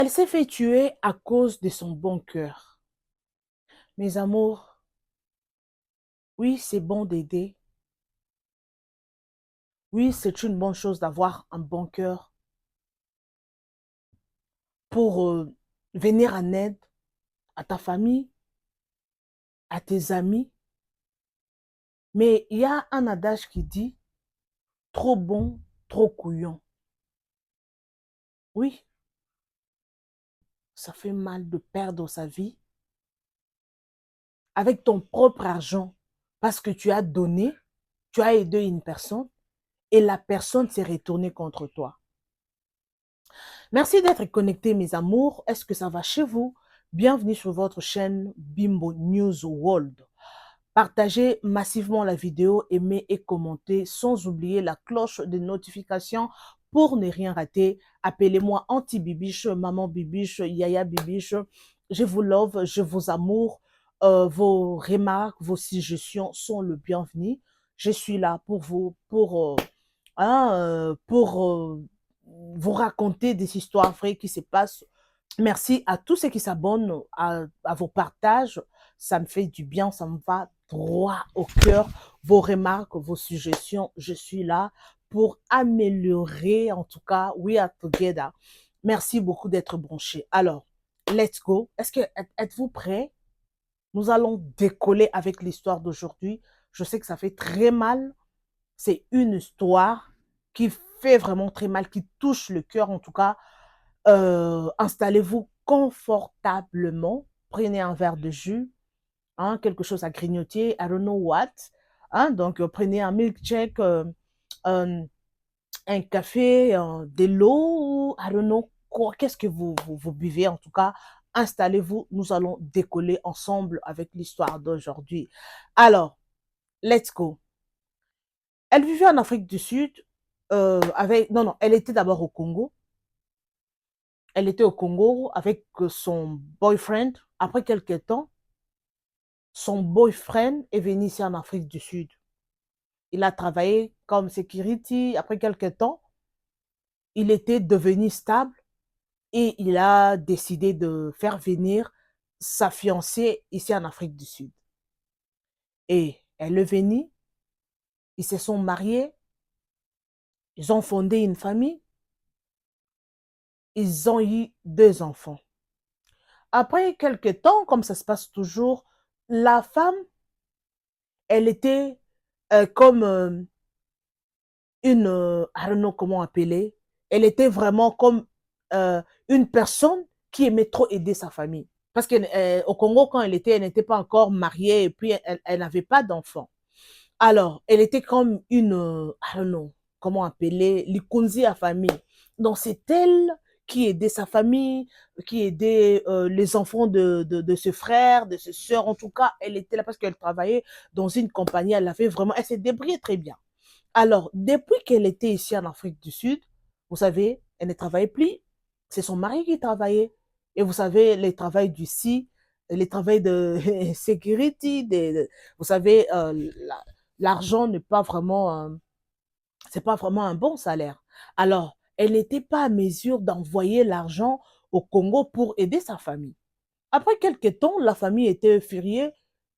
Elle s'est fait tuer à cause de son bon cœur. Mes amours, oui, c'est bon d'aider. Oui, c'est une bonne chose d'avoir un bon cœur pour venir en aide à ta famille, à tes amis. Mais il y a un adage qui dit, trop bon, trop couillon. Oui, ça fait mal de perdre sa vie avec ton propre argent parce que tu as donné, tu as aidé une personne et la personne s'est retournée contre toi. Merci d'être connectés, mes amours. Est-ce que ça va chez vous? Bienvenue sur votre chaîne Bimbo News World. Partagez massivement la vidéo, aimez et commentez, sans oublier la cloche de notification pour ne rien rater. Appelez-moi Auntie Bibiche, Maman Bibiche, Yaya Bibiche. Je vous love, je vous amour. Vos remarques, vos suggestions sont le bienvenu. Je suis là pour vous, pour vous raconter des histoires vraies qui se passent. Merci à tous ceux qui s'abonnent à vos partages. Ça me fait du bien, ça me va droit au cœur. Vos remarques, vos suggestions, je suis là pour améliorer, en tout cas, we are together. Merci beaucoup d'être branchés. Alors, let's go. Êtes-vous prêts? Nous allons décoller avec l'histoire d'aujourd'hui. Je sais que ça fait très mal. C'est une histoire qui fait vraiment très mal, qui touche le cœur en tout cas. Installez-vous confortablement, prenez un verre de jus, hein, quelque chose à grignoter, I don't know what. Hein, donc, prenez un milkshake, un café, de l'eau, I don't know quoi, qu'est-ce que vous buvez en tout cas. Installez-vous, nous allons décoller ensemble avec l'histoire d'aujourd'hui. Alors, let's go. Elle vivait en Afrique du Sud, non, non, elle était d'abord au Congo. Elle était au Congo avec son boyfriend. Après quelques temps, son boyfriend est venu ici en Afrique du Sud. Il a travaillé comme security. Après quelques temps, il était devenu stable et il a décidé de faire venir sa fiancée ici en Afrique du Sud. Et elle est venue, ils se sont mariés, ils ont fondé une famille, ils ont eu 2 enfants. Après quelques temps, comme ça se passe toujours, la femme, elle était comme I don't know comment appeler, elle était vraiment comme une personne qui aimait trop aider sa famille. Parce qu'au Congo, quand elle n'était pas encore mariée et puis elle n'avait pas d'enfant. Alors, elle était comme une, I don't know comment appeler, l'ikunzi à famille. Donc, c'est elle qui aidait sa famille, qui aidait les enfants de ce frère, de ce soeur. En tout cas, elle était là parce qu'elle travaillait dans une compagnie. Elle s'est débrouillée très bien. Alors, depuis qu'elle était ici en Afrique du Sud, vous savez, elle ne travaillait plus. C'est son mari qui travaillait. Et vous savez, les travails d'ici, les travails de security, vous savez, l'argent n'est pas vraiment, c'est pas vraiment un bon salaire. Alors, elle n'était pas à mesure d'envoyer l'argent au Congo pour aider sa famille. Après quelques temps, la famille était furieux.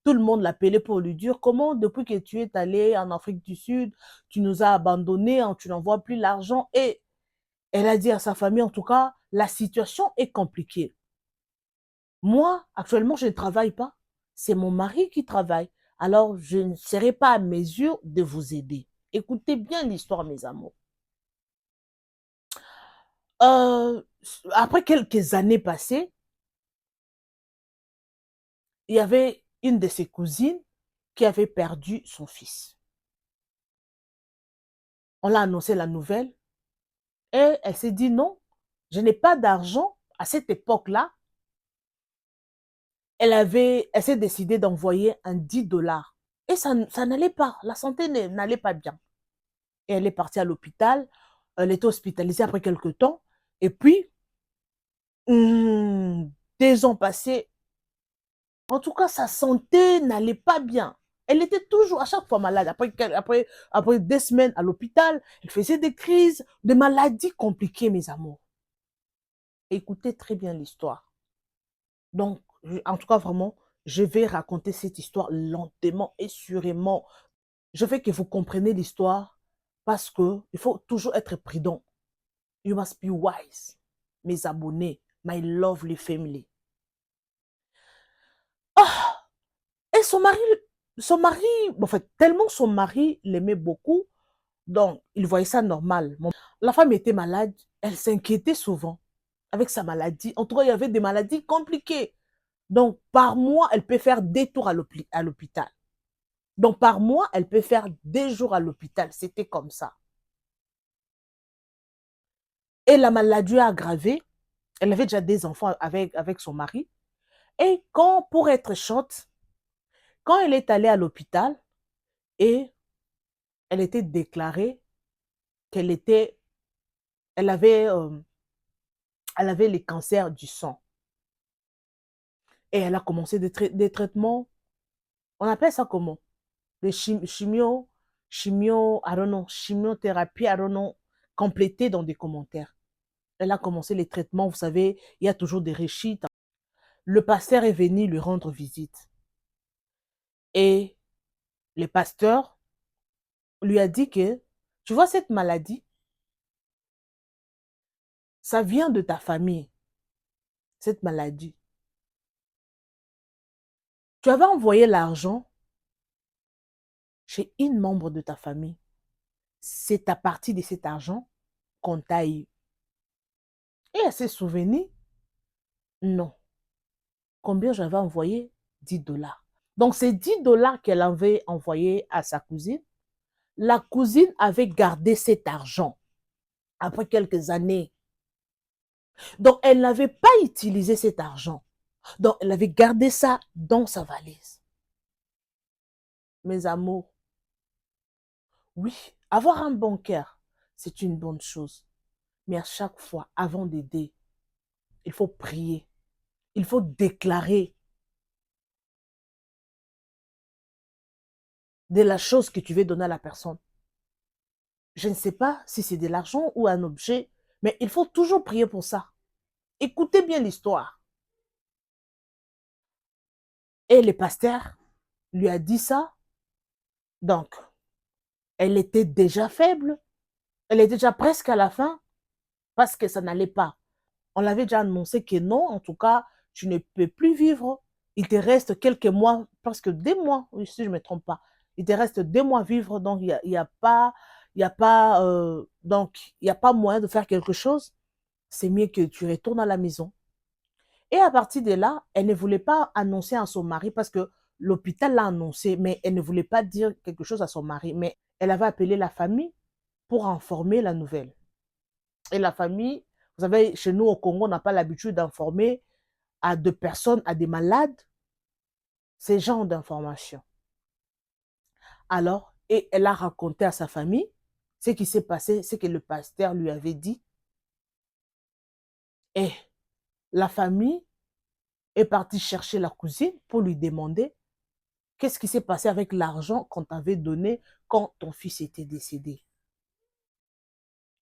Tout le monde l'appelait pour lui dire comment, depuis que tu es allé en Afrique du Sud, tu nous as abandonnés, hein, tu n'envoies plus l'argent. Et elle a dit à sa famille, en tout cas, la situation est compliquée. Moi, actuellement, je ne travaille pas. C'est mon mari qui travaille. Alors, je ne serai pas à mesure de vous aider. Écoutez bien l'histoire, mes amours. Euh, Après quelques années passées, il y avait une de ses cousines qui avait perdu son fils. On l'a annoncé la nouvelle et elle s'est dit non, je n'ai pas d'argent. À cette époque-là, elle s'est décidée d'envoyer un 10 dollars. Et ça n'allait pas, la santé n'allait pas bien. Et elle est partie à l'hôpital, elle était hospitalisée après quelques temps. Et puis, 2 ans passés, en tout cas, sa santé n'allait pas bien. Elle était toujours à chaque fois malade. Après 2 semaines à l'hôpital, elle faisait des crises, des maladies compliquées, mes amours. Écoutez très bien l'histoire. Donc, en tout cas, vraiment, je vais raconter cette histoire lentement et sûrement. Je veux que vous compreniez l'histoire parce que il faut toujours être prudent. You must be wise. Mes abonnés, my lovely family. Ah! Et son mari, en fait, tellement son mari l'aimait beaucoup, donc il voyait ça normal. La femme était malade, elle s'inquiétait souvent avec sa maladie. En tout cas, il y avait des maladies compliquées. Donc, par mois, elle peut faire des tours à l'hôpital. Donc, par mois, elle peut faire des jours à l'hôpital. C'était comme ça. Et la maladie a aggravé. Elle avait déjà des enfants avec son mari. Et quand, pour être short, quand elle est allée à l'hôpital et elle était déclarée qu'elle était, elle avait, euh, elle avait les cancers du sang. Et elle a commencé des traitements. On appelle ça comment? Des I don't know, chimiothérapie, I don't know, complétées dans des commentaires. Elle a commencé les traitements, vous savez, il y a toujours des réchites. Le pasteur est venu lui rendre visite. Et le pasteur lui a dit que, tu vois, cette maladie, ça vient de ta famille, cette maladie. Tu avais envoyé l'argent chez une membre de ta famille. C'est à partir de cet argent qu'on t'a eu. Et elle s'est souvenue, non. Combien j'avais envoyé? 10 $. Donc, c'est 10 $ qu'elle avait envoyé à sa cousine. La cousine avait gardé cet argent après quelques années. Donc, elle n'avait pas utilisé cet argent. Donc, elle avait gardé ça dans sa valise. Mes amours, oui, avoir un bon cœur, c'est une bonne chose. Mais à chaque fois, avant d'aider, il faut prier. Il faut déclarer de la chose que tu veux donner à la personne. Je ne sais pas si c'est de l'argent ou un objet, mais il faut toujours prier pour ça. Écoutez bien l'histoire. Et le pasteur lui a dit ça. Donc, elle était déjà faible. Elle était déjà presque à la fin parce que ça n'allait pas. On l'avait déjà annoncé que non, en tout cas, tu ne peux plus vivre. Il te reste quelques mois, presque des mois, si je ne me trompe pas. Il te reste 2 mois à vivre, donc il y a pas moyen de faire quelque chose. C'est mieux que tu retournes à la maison. Et à partir de là, elle ne voulait pas annoncer à son mari parce que l'hôpital l'a annoncé, mais elle ne voulait pas dire quelque chose à son mari. Mais elle avait appelé la famille pour informer la nouvelle. Et la famille, vous savez, chez nous au Congo, on n'a pas l'habitude d'informer à des personnes, à des malades, ces genres d'informations. Alors, et elle a raconté à sa famille ce qui s'est passé, ce que le pasteur lui avait dit. Et la famille est partie chercher la cousine pour lui demander qu'est-ce qui s'est passé avec l'argent qu'on t'avait donné quand ton fils était décédé.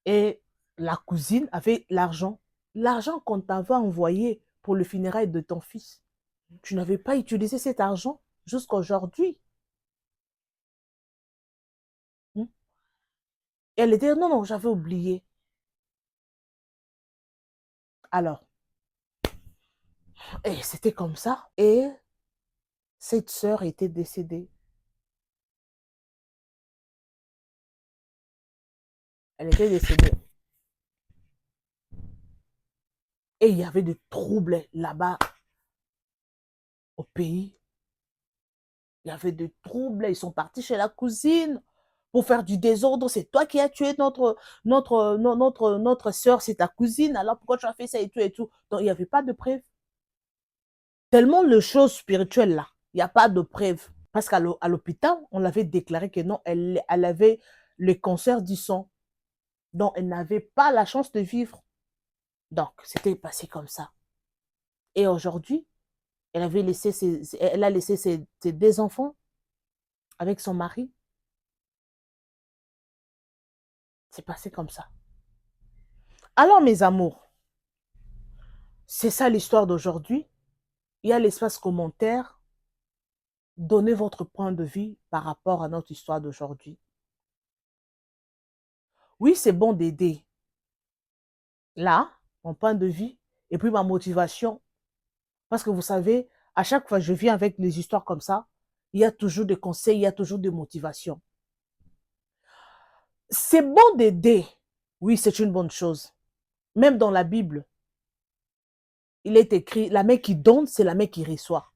Et la cousine avait l'argent. L'argent qu'on t'avait envoyé pour le funérail de ton fils. Tu n'avais pas utilisé cet argent jusqu'à aujourd'hui. Hmm? Et elle était, non, non, j'avais oublié. Alors, et c'était comme ça. Et cette sœur était décédée. Elle était décédée. Et il y avait des troubles là-bas au pays. Il y avait des troubles. Ils sont partis chez la cousine pour faire du désordre. C'est toi qui as tué notre soeur, c'est ta cousine. Alors pourquoi tu as fait ça et tout et tout? Donc il n'y avait pas de preuve. Tellement les choses spirituelles là, il n'y a pas de preuve. Parce qu'à l'hôpital, on l'avait déclaré que non, elle avait le cancer du sang. Donc elle n'avait pas la chance de vivre. Donc c'était passé comme ça. Et aujourd'hui, elle a laissé ses 2 enfants avec son mari. C'est passé comme ça. Alors mes amours, C'est ça l'histoire d'aujourd'hui. Il y a l'espace commentaire. Donnez votre point de vue par rapport à notre histoire d'aujourd'hui. Oui, c'est bon d'aider. Là, mon point de vue et puis ma motivation. Parce que vous savez, à chaque fois que je viens avec des histoires comme ça, il y a toujours des conseils, il y a toujours des motivations. C'est bon d'aider. Oui, c'est une bonne chose. Même dans la Bible, il est écrit, la main qui donne, c'est la main qui reçoit.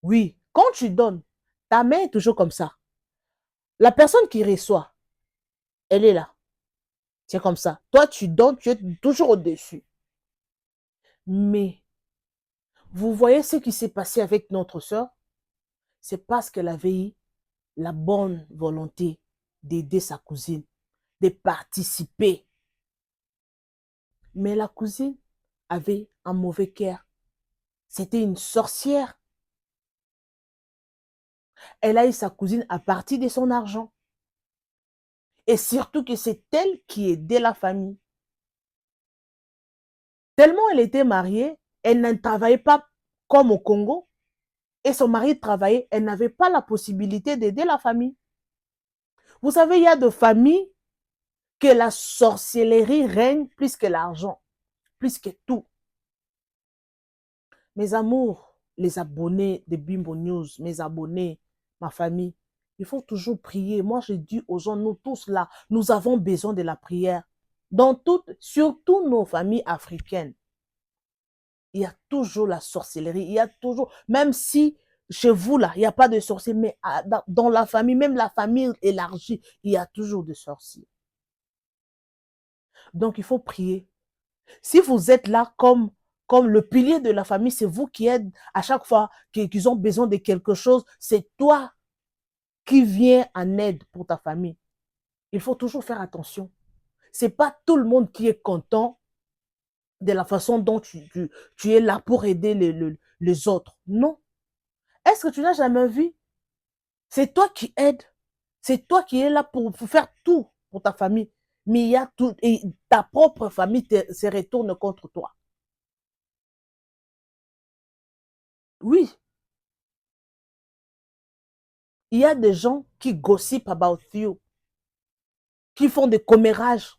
Oui, quand tu donnes, ta main est toujours comme ça. La personne qui reçoit, elle est là. C'est comme ça. Toi, tu donnes, tu es toujours au-dessus. Mais vous voyez ce qui s'est passé avec notre sœur? C'est parce qu'elle avait eu la bonne volonté d'aider sa cousine, de participer. Mais la cousine avait un mauvais cœur. C'était une sorcière. Elle a eu sa cousine à partir de son argent. Et surtout que c'est elle qui aidait la famille. Tellement elle était mariée, elle ne travaillait pas comme au Congo. Et son mari travaillait, elle n'avait pas la possibilité d'aider la famille. Vous savez, il y a des familles que la sorcellerie règne plus que l'argent, plus que tout. Mes amours, les abonnés de Bimbo News, mes abonnés, ma famille, il faut toujours prier. Moi, je dis aux gens, nous tous là, nous avons besoin de la prière. Dans toutes, surtout nos familles africaines, il y a toujours la sorcellerie. Il y a toujours, même si chez vous là, il n'y a pas de sorciers, mais dans la famille, même la famille élargie, il y a toujours des sorciers. Donc, il faut prier. Si vous êtes là comme le pilier de la famille, c'est vous qui êtes à chaque fois qu'ils ont besoin de quelque chose, c'est toi qui viens en aide pour ta famille. Il faut toujours faire attention. C'est pas tout le monde qui est content de la façon dont tu es là pour aider les autres. Non. Est-ce que tu n'as jamais vu? C'est toi qui aides. C'est toi qui es là pour faire tout pour ta famille. Mais il y a tout, et ta propre famille se retourne contre toi. Oui, il y a des gens qui gossipent about you, qui font des commérages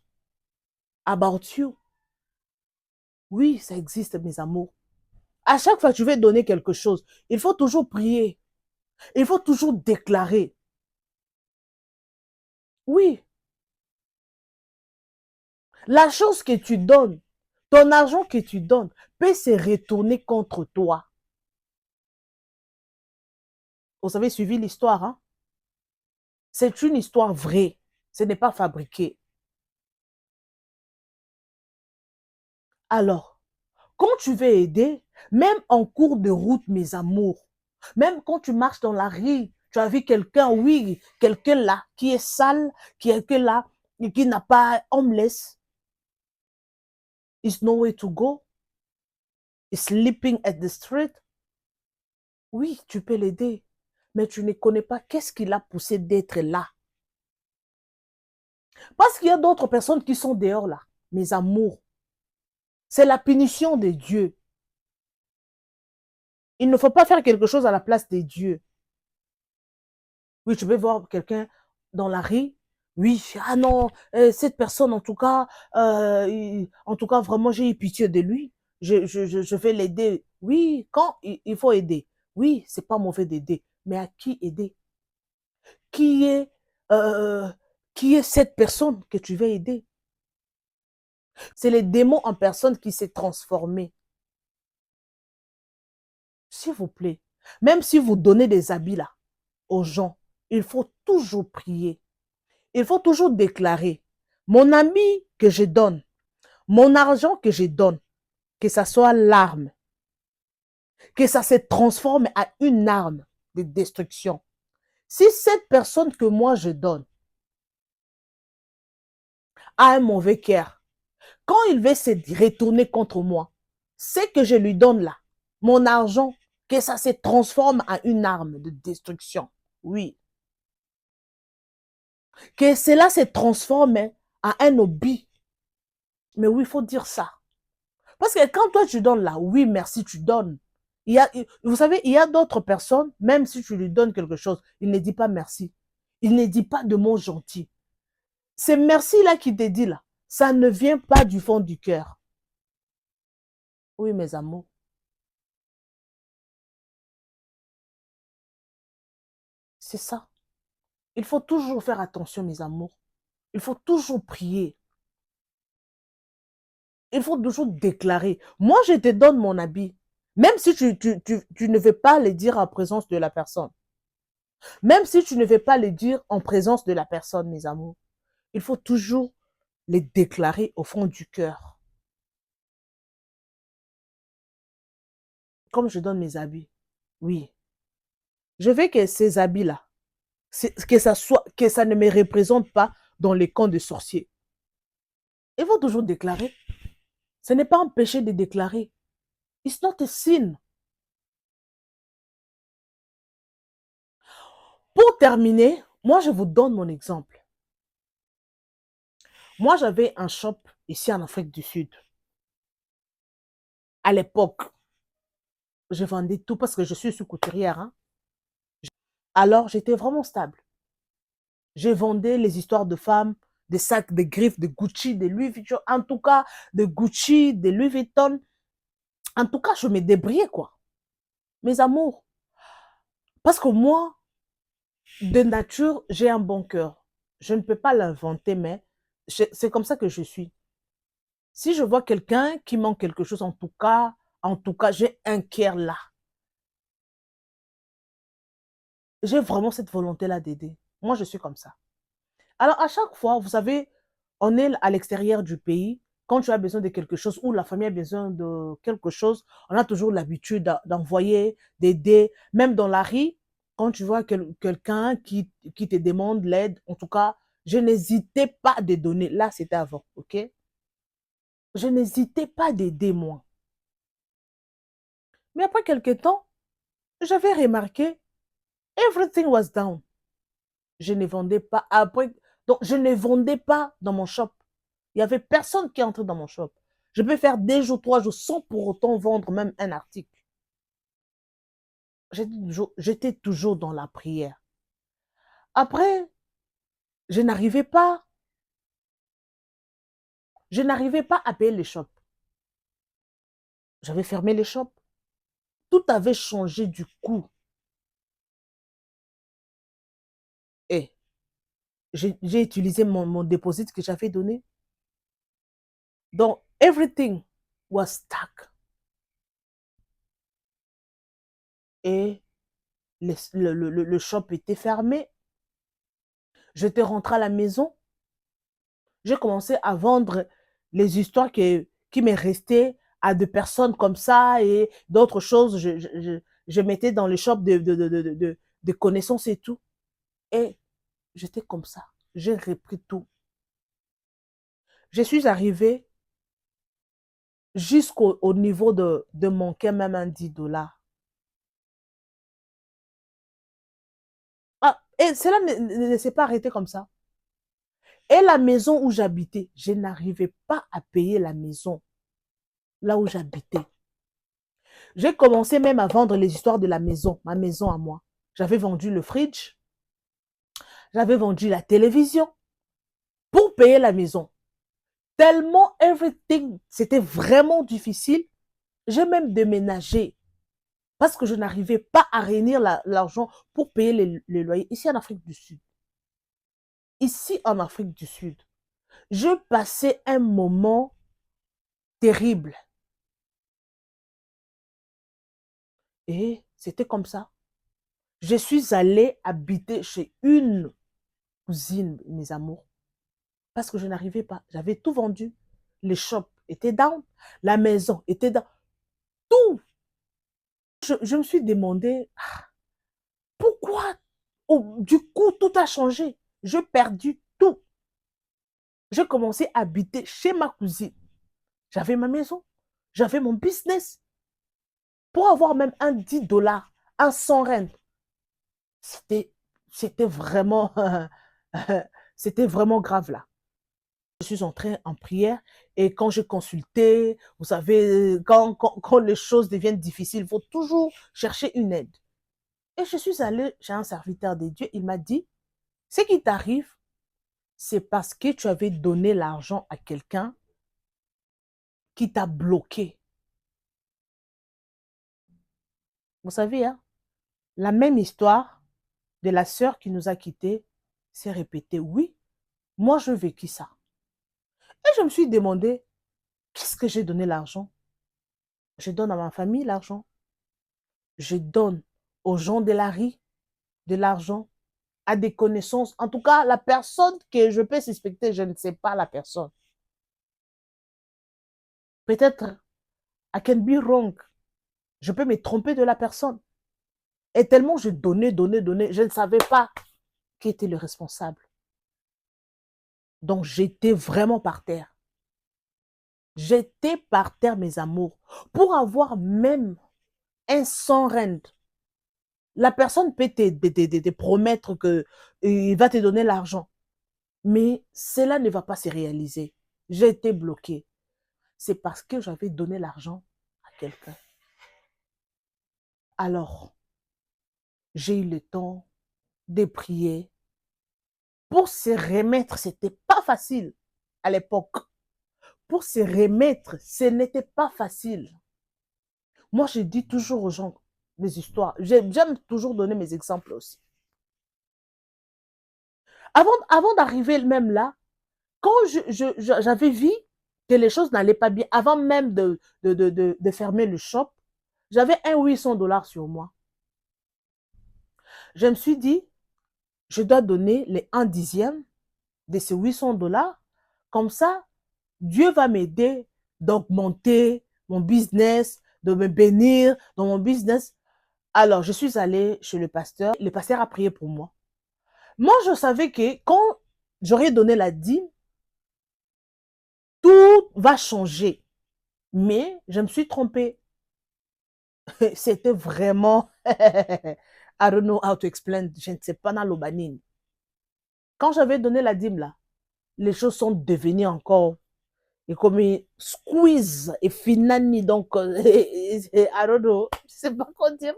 about you. Oui, ça existe, mes amours. À chaque fois que tu veux donner quelque chose, il faut toujours prier. Il faut toujours déclarer. Oui, la chose que tu donnes, ton argent que tu donnes, peut se retourner contre toi. Vous avez suivi l'histoire, hein? C'est une histoire vraie. Ce n'est pas fabriqué. Alors, quand tu veux aider, même en cours de route, mes amours, même quand tu marches dans la rue, tu as vu quelqu'un, oui, quelqu'un là, qui est sale, quelqu'un là, qui n'a pas homeless, is nowhere to go, is sleeping at the street. Oui, tu peux l'aider, mais tu ne connais pas qu'est-ce qui l'a poussé d'être là. Parce qu'il y a d'autres personnes qui sont dehors là, mes amours. C'est la punition de Dieu. Il ne faut pas faire quelque chose à la place de Dieu. Oui, tu peux voir quelqu'un dans la rue. Oui, ah non, cette personne, en tout cas, vraiment, j'ai eu pitié de lui. Je vais l'aider. Oui, quand il faut aider. Oui, c'est pas mauvais d'aider. Mais à qui aider? Qui est, euh, qui est cette personne que tu veux aider? C'est les démons en personne qui s'est transformé. S'il vous plaît, même si vous donnez des habits là aux gens, il faut toujours prier. Il faut toujours déclarer, mon ami que je donne, mon argent que je donne, que ça soit l'arme, que ça se transforme à une arme de destruction. Si cette personne que moi je donne a un mauvais cœur, quand il veut se retourner contre moi, ce que je lui donne là, mon argent, que ça se transforme à une arme de destruction. Oui. Que cela se transforme à un hobby. Mais oui, il faut dire ça. Parce que quand toi tu donnes là, oui, merci, tu donnes. Vous savez, il y a d'autres personnes, même si tu lui donnes quelque chose, il ne dit pas merci. Il ne dit pas de mots gentils. C'est merci là qu'il te dit là. Ça ne vient pas du fond du cœur. Oui, mes amours. C'est ça. Il faut toujours faire attention, mes amours. Il faut toujours prier. Il faut toujours déclarer. Moi, je te donne mon habit. Même si tu ne veux pas le dire en présence de la personne. Même si tu ne veux pas le dire en présence de la personne, mes amours. Il faut toujours les déclarer au fond du cœur. Comme je donne mes habits. Oui. Je veux que ces habits-là, que ça ne me représente pas dans les camps de sorciers. Il faut toujours déclarer. Ce n'est pas un péché de déclarer. It's not a sin. Pour terminer, moi, je vous donne mon exemple. Moi, j'avais un shop ici en Afrique du Sud. À l'époque, je vendais tout parce que je suis sous-couturière. Hein. Alors, j'étais vraiment stable. Je vendais les histoires de femmes, des sacs, des griffes, de Gucci, de Louis Vuitton, en tout cas, de Gucci, de Louis Vuitton. En tout cas, je me débrouillais, quoi. Mes amours. Parce que moi, de nature, j'ai un bon cœur. Je ne peux pas l'inventer, mais c'est comme ça que je suis. Si je vois quelqu'un qui manque quelque chose, en tout cas, j'ai un cœur là. J'ai vraiment cette volonté-là d'aider. Moi, je suis comme ça. Alors, à chaque fois, vous savez, on est à l'extérieur du pays. Quand tu as besoin de quelque chose ou la famille a besoin de quelque chose, on a toujours l'habitude d'envoyer, d'aider. Même dans la rue, quand tu vois quelqu'un qui te demande l'aide, en tout cas, je n'hésitais pas de donner. Là, c'était avant, ok? Je n'hésitais pas d'aider moi. Mais après quelques temps, j'avais remarqué, everything was down. Je ne vendais pas. Après, donc, je ne vendais pas dans mon shop. Il n'y avait personne qui entrait dans mon shop. Je peux faire 2 jours, 3 jours sans pour autant vendre même un article. J'étais toujours dans la prière. Après, je n'arrivais pas, je n'arrivais pas à payer les shops. J'avais fermé les shops. Tout avait changé du coup. Et j'ai utilisé mon dépôt que j'avais donné. Donc, everything was stuck. Et le shop était fermé. J'étais rentrée à la maison. J'ai commencé à vendre les histoires qui me restaient à des personnes comme ça et d'autres choses. Je mettais dans le shop de connaissances et tout. Et j'étais comme ça. J'ai repris tout. Je suis arrivée jusqu'au au niveau de manquer même un 10 $. Ah, et cela ne s'est pas arrêté comme ça. Et la maison où j'habitais, je n'arrivais pas à payer la maison là où j'habitais. J'ai commencé même à vendre les histoires de la maison, ma maison à moi. J'avais vendu le fridge, j'avais vendu la télévision pour payer la maison. Tellement everything, c'était vraiment difficile. J'ai même déménagé parce que je n'arrivais pas à réunir l'argent pour payer les loyers ici en Afrique du Sud. Ici en Afrique du Sud, je passais un moment terrible. Et c'était comme ça. Je suis allée habiter chez une cousine, mes amours, parce que je n'arrivais pas. J'avais tout vendu. Les shops étaient down, la maison était down, tout. Je me suis demandé pourquoi. Oh, du coup, tout a changé. J'ai perdu tout. J'ai commencé à habiter chez ma cousine. J'avais ma maison, j'avais mon business. Pour avoir même un 10 $, un 100 rand, c'était, c'était vraiment, c'était vraiment grave là. Je suis entrée en prière et quand je consultais, vous savez, quand les choses deviennent difficiles, il faut toujours chercher une aide. Et je suis allée chez un serviteur de Dieu, il m'a dit, ce qui t'arrive, c'est parce que tu avais donné l'argent à quelqu'un qui t'a bloqué. Vous savez, hein, la même histoire de la sœur qui nous a quittés s'est répétée. Oui, moi, je vécu ça. Et je me suis demandé, qu'est-ce que j'ai donné l'argent? Je donne à ma famille l'argent. Je donne aux gens de la rue de l'argent, à des connaissances. En tout cas, la personne que je peux suspecter, je ne sais pas la personne. Peut-être, I can be wrong. Je peux me tromper de la personne. Et tellement je donnais, je ne savais pas qui était le responsable. Donc, j'étais vraiment par terre. J'étais par terre, mes amours. Pour avoir même un sans rend, la personne peut te promettre qu'il va te donner l'argent. Mais cela ne va pas se réaliser. J'ai été bloquée. C'est parce que j'avais donné l'argent à quelqu'un. Alors, j'ai eu le temps de prier. Pour se remettre, ce n'était pas facile à l'époque. Pour se remettre, ce n'était pas facile. Moi, je dis toujours aux gens mes histoires. J'aime toujours donner mes exemples aussi. Avant d'arriver même là, quand j'avais vu que les choses n'allaient pas bien, avant même de fermer le shop, j'avais un 800 $ sur moi. Je me suis dit, je dois donner les 1/10 de ces 800 $. Comme ça, Dieu va m'aider d'augmenter mon business, de me bénir dans mon business. Alors, je suis allée chez le pasteur a prié pour moi. Moi, je savais que quand j'aurais donné la dîme, tout va changer. Mais je me suis trompée. C'était vraiment, I don't know how to explain, je ne sais pas dans l'aubanine. Quand j'avais donné la dîme là, les choses sont devenues encore et comme une squeeze et finani donc I don't know, je sais pas quoi dire.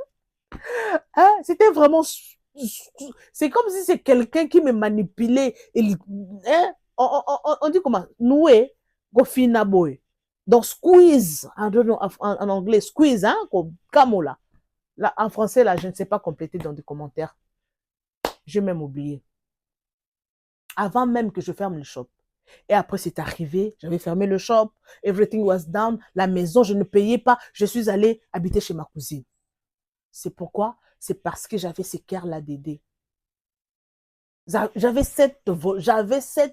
Hein? C'était vraiment c'est comme si c'est quelqu'un qui me manipulait et hein? On dit comment noué go fina boy. Donc squeeze, I don't know en anglais squeeze hein comme camola. Là en français là, je ne sais pas compléter dans des commentaires. J'ai même oublié. Avant même que je ferme le shop. Et après, c'est arrivé, j'avais fermé le shop, everything was down, la maison, je ne payais pas, je suis allée habiter chez ma cousine. C'est pourquoi? C'est parce que j'avais ces cœurs-là d'aider. J'avais cette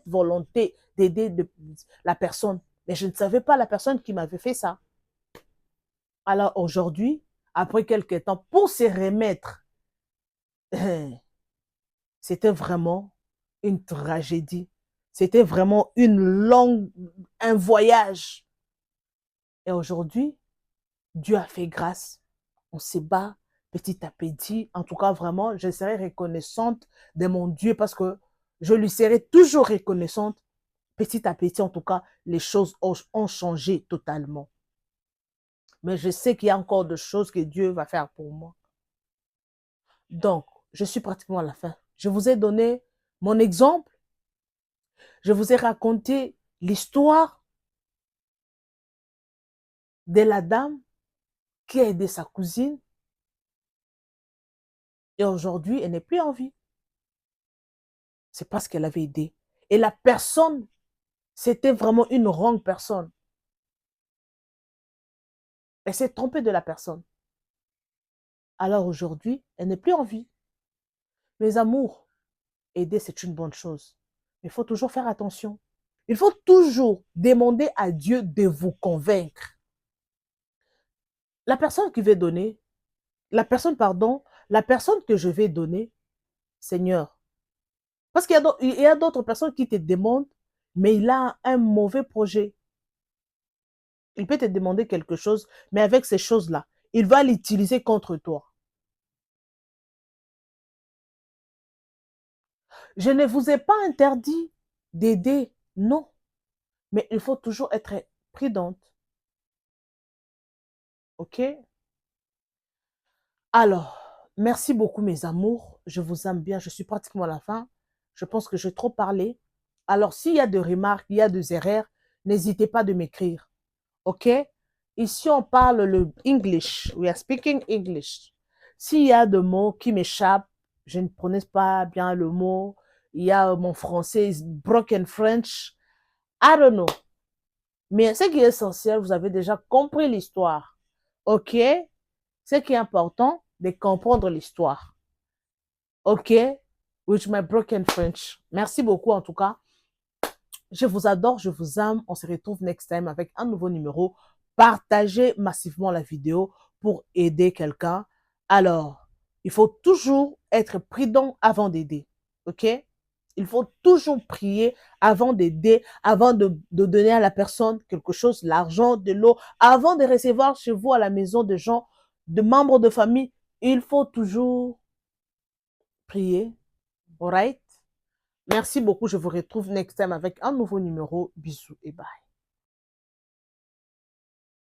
volonté d'aider la personne, mais je ne savais pas la personne qui m'avait fait ça. Alors aujourd'hui, après quelques temps, pour se remettre, c'était vraiment une tragédie. C'était vraiment un voyage. Et aujourd'hui, Dieu a fait grâce. On se bat petit à petit. En tout cas, vraiment, je serai reconnaissante de mon Dieu parce que je lui serai toujours reconnaissante. Petit à petit, en tout cas, les choses ont changé totalement. Mais je sais qu'il y a encore des choses que Dieu va faire pour moi. Donc, je suis pratiquement à la fin. Je vous ai donné mon exemple. Je vous ai raconté l'histoire de la dame qui a aidé sa cousine. Et aujourd'hui, elle n'est plus en vie. C'est parce qu'elle avait aidé. Et la personne, c'était vraiment une wrong personne. Elle s'est trompée de la personne. Alors aujourd'hui, elle n'est plus en vie. Mes amours, aider, c'est une bonne chose. Mais il faut toujours faire attention. Il faut toujours demander à Dieu de vous convaincre. La personne qui veut donner, la personne que je vais donner, Seigneur. Parce qu'il y a d'autres personnes qui te demandent, mais il a un mauvais projet. Il peut te demander quelque chose, mais avec ces choses-là, il va l'utiliser contre toi. Je ne vous ai pas interdit d'aider, non. Mais il faut toujours être prudente. OK? Alors, merci beaucoup, mes amours. Je vous aime bien. Je suis pratiquement à la fin. Je pense que j'ai trop parlé. Alors, s'il y a des remarques, il y a des erreurs, n'hésitez pas de m'écrire. OK? Ici, on parle le English. We are speaking English. S'il y a des mots qui m'échappent, je ne prononce pas bien le mot. Il y a mon français, broken French. I don't know. Mais ce qui est essentiel, vous avez déjà compris l'histoire. OK? Ce qui est important, de comprendre l'histoire. OK? With my broken French. Merci beaucoup en tout cas. Je vous adore, je vous aime. On se retrouve next time avec un nouveau numéro. Partagez massivement la vidéo pour aider quelqu'un. Alors, il faut toujours être prudent avant d'aider. OK? Il faut toujours prier avant d'aider, avant de donner à la personne quelque chose, l'argent, de l'eau, avant de recevoir chez vous à la maison de gens, de membres de famille. Il faut toujours prier. All right? Merci beaucoup. Je vous retrouve next time avec un nouveau numéro. Bisous et bye.